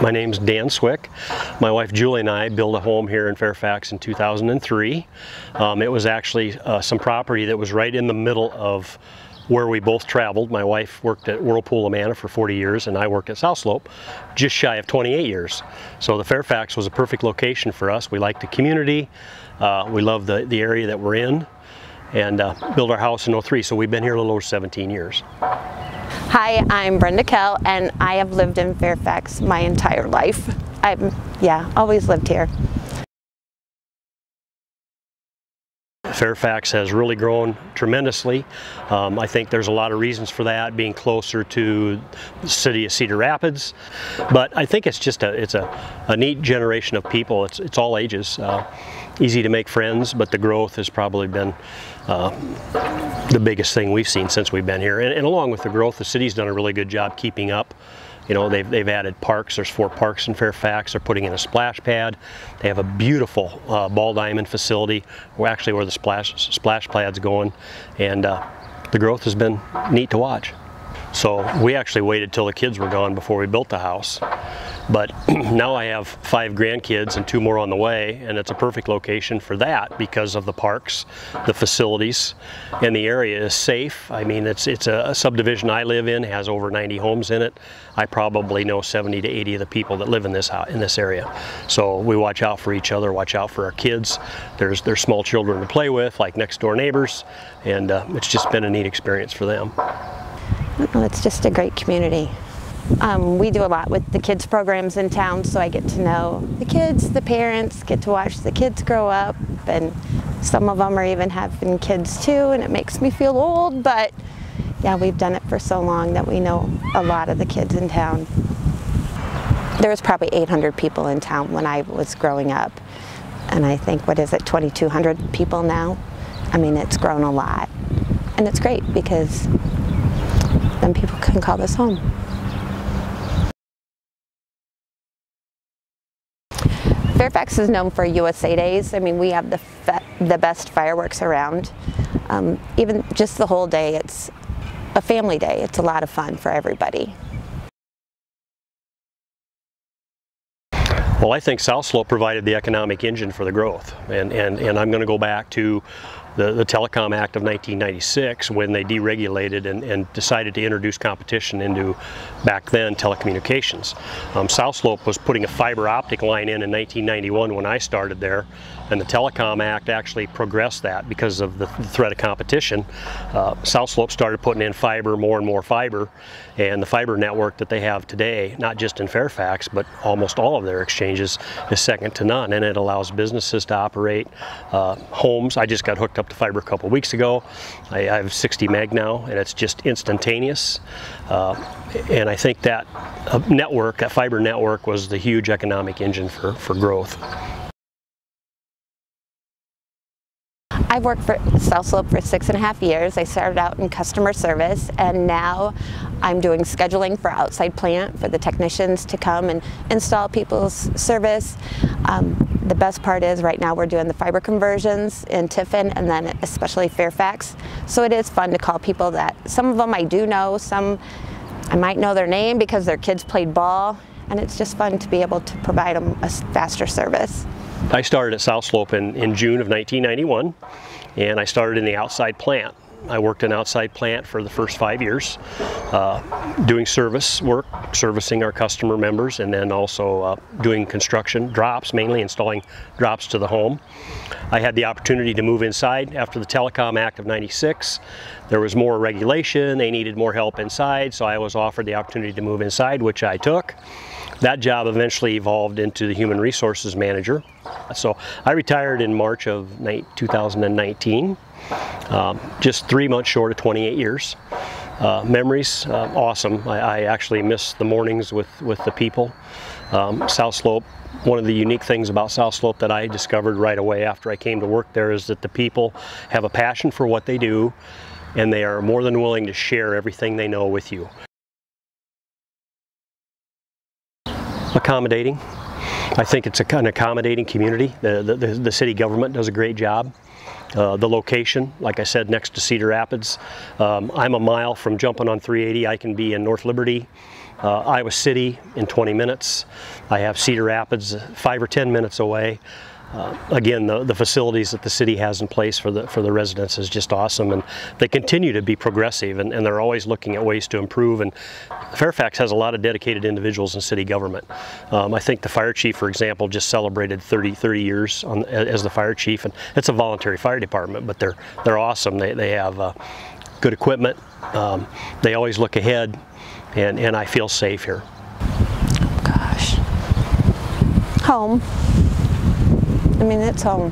My name's Dan Swick. My wife Julie and I built a home here in Fairfax in 2003. It was actually some property that was right in the middle of where we both traveled. My wife worked at Whirlpool Amana for 40 years and I worked at South Slope just shy of 28 years. So the Fairfax was a perfect location for us. We liked the community, we love the area that we're in, and built our house in '03, so we've been here a little over 17 years. Hi, I'm Brenda Kell and I have lived in Fairfax my entire life. Always lived here. Fairfax has really grown tremendously. I think there's a lot of reasons for that, being closer to the city of Cedar Rapids. But I think it's just a neat generation of people. It's all ages. Easy to make friends, but the growth has probably been the biggest thing we've seen since we've been here. And along with the growth, the city's done a really good job keeping up. You know, they've added parks. There's 4 parks in Fairfax. They're putting in a splash pad. They have a beautiful ball diamond facility, where the splash pad's going, and the growth has been neat to watch. So we actually waited till the kids were gone before we built the house. But now I have 5 grandkids and 2 more on the way, and it's a perfect location for that because of the parks, the facilities, and the area is safe. I mean, it's a subdivision I live in, has over 90 homes in it. I probably know 70 to 80 of the people that live in this area. So we watch out for each other, watch out for our kids. There's small children to play with, like next door neighbors, and it's just been a neat experience for them. Well, it's just a great community. We do a lot with the kids programs in town, so I get to know the kids, the parents, get to watch the kids grow up, and some of them are even having kids too, and it makes me feel old, but yeah, we've done it for so long that we know a lot of the kids in town. There was probably 800 people in town when I was growing up, and I think, 2,200 people now? I mean, it's grown a lot, and it's great because then people can call this home. Fairfax is known for USA Days. I mean, we have the best fireworks around. Even just the whole day, it's a family day. It's a lot of fun for everybody. Well, I think South Slope provided the economic engine for the growth, and I'm going to go back to the Telecom Act of 1996 when they deregulated and decided to introduce competition into, back then, telecommunications. South Slope was putting a fiber optic line in 1991 when I started there, and the Telecom Act actually progressed that because of the threat of competition. South Slope started putting in fiber, more and more fiber, and the fiber network that they have today, not just in Fairfax, but almost all of their exchanges, is second to none, and it allows businesses to operate, homes. I just got hooked up to fiber a couple weeks ago. I have 60 meg now, and it's just instantaneous. And I think that network, that fiber network, was the huge economic engine for growth. I've worked for South Slope for 6.5 years. I started out in customer service, and now I'm doing scheduling for outside plant for the technicians to come and install people's service. The best part is right now we're doing the fiber conversions in Tiffin and then especially Fairfax. So it is fun to call people that, some of them I do know, some I might know their name because their kids played ball, and it's just fun to be able to provide them a faster service. I started at South Slope in June of 1991, and I started in the outside plant. I worked in outside plant for the first 5 years, doing service work, servicing our customer members, and then also doing construction, drops, mainly installing drops to the home. I had the opportunity to move inside after the Telecom Act of '96. There was more regulation, they needed more help inside, so I was offered the opportunity to move inside, which I took. That job eventually evolved into the Human Resources Manager. So I retired in March of 2019, just 3 months short of 28 years. Memories, awesome. I actually miss the mornings with the people. South Slope, one of the unique things about South Slope that I discovered right away after I came to work there is that the people have a passion for what they do, and they are more than willing to share everything they know with you. Accommodating. I think it's an accommodating community. The city government does a great job. The location, like I said, next to Cedar Rapids. I'm a mile from jumping on 380. I can be in North Liberty, Iowa City in 20 minutes. I have Cedar Rapids 5 or 10 minutes away. Again, the facilities that the city has in place for the residents is just awesome, and they continue to be progressive, and they're always looking at ways to improve. And Fairfax has a lot of dedicated individuals in city government. I think the fire chief, for example, just celebrated 30 years as the fire chief, and it's a voluntary fire department, but they're awesome. They have good equipment. They always look ahead, and I feel safe here. Gosh, home. I mean, it's home.